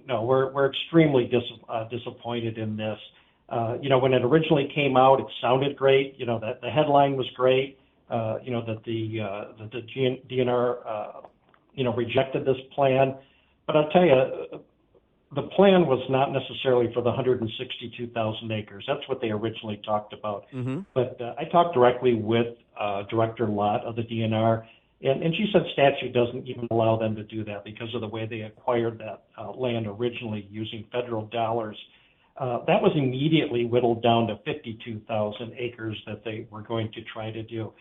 no, we're extremely disappointed in this. When it originally came out, it sounded great. That the headline was great. That the DNR, rejected this plan. But I'll tell you, the plan was not necessarily for the 162,000 acres. That's what they originally talked about. Mm-hmm. But I talked directly with Director Lott of the DNR, and she said statute doesn't even allow them to do that because of the way they acquired that land originally using federal dollars. That was immediately whittled down to 52,000 acres that they were going to try to do.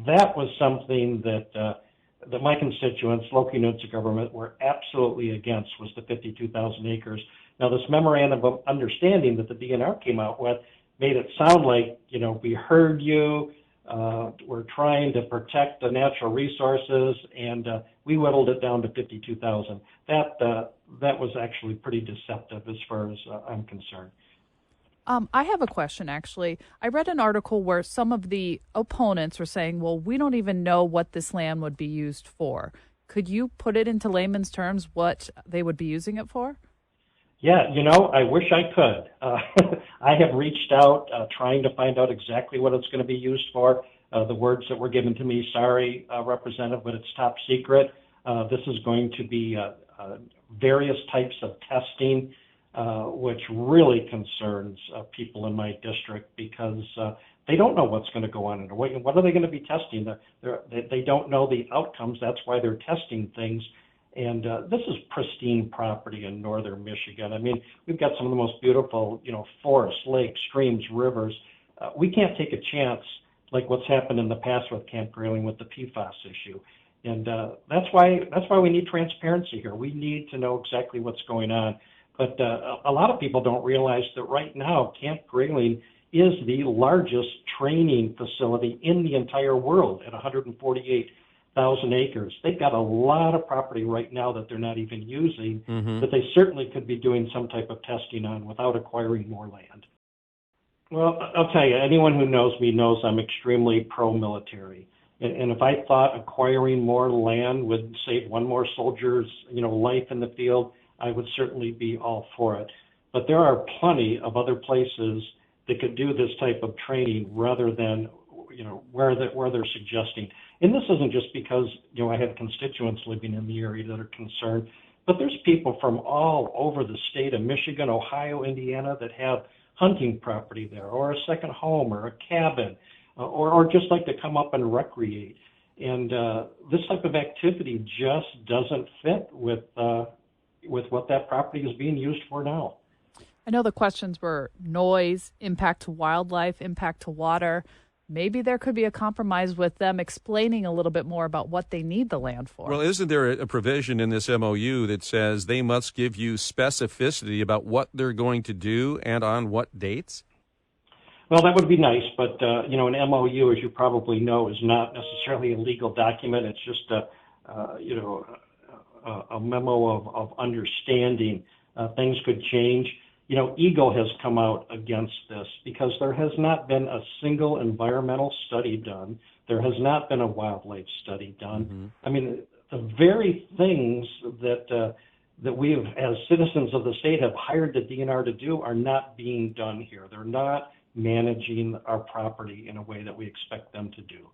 That was something that my constituents, local units of government, were absolutely against, was the 52,000 acres. Now, this memorandum of understanding that the DNR came out with made it sound like, we heard you, we're trying to protect the natural resources, and we whittled it down to 52,000. That was actually pretty deceptive as far as I'm concerned. I have a question, actually. I read an article where some of the opponents were saying, well, we don't even know what this land would be used for. Could you put it into layman's terms what they would be using it for? Yeah, I wish I could. I have reached out trying to find out exactly what it's going to be used for. The words that were given to me, sorry, Representative, but it's top secret. This is going to be various types of testing, which really concerns people in my district because they don't know what's going to go on. What are they going to be testing? They don't know the outcomes. That's why they're testing things. And this is pristine property in northern Michigan. I mean, we've got some of the most beautiful, forests, lakes, streams, rivers. We can't take a chance like what's happened in the past with Camp Grayling with the PFAS issue. And that's why we need transparency here. We need to know exactly what's going on. But a lot of people don't realize that right now Camp Grayling is the largest training facility in the entire world at 148,000 acres. They've got a lot of property right now that they're not even using, that they certainly could be doing some type of testing on without acquiring more land. Well, I'll tell you, anyone who knows me knows I'm extremely pro-military. And if I thought acquiring more land would save one more soldier's, life in the field, I would certainly be all for it. But there are plenty of other places that could do this type of training rather than, where they're suggesting. And this isn't just because, I have constituents living in the area that are concerned, but there's people from all over the state of Michigan, Ohio, Indiana that have hunting property there, or a second home, or a cabin, or just like to come up and recreate. And this type of activity just doesn't fit with what that property is being used for now. I know the questions were noise, impact to wildlife, impact to water. Maybe there could be a compromise with them explaining a little bit more about what they need the land for. Well, isn't there a provision in this MOU that says they must give you specificity about what they're going to do and on what dates? Well, that would be nice, but, an MOU, as you probably know, is not necessarily a legal document. It's just a memo of understanding. Things could change. Eagle has come out against this because there has not been a single environmental study done. There has not been a wildlife study done. I mean, the very things that we have, as citizens of the state, have hired the DNR to do are not being done here. They're not managing our property in a way that we expect them to do.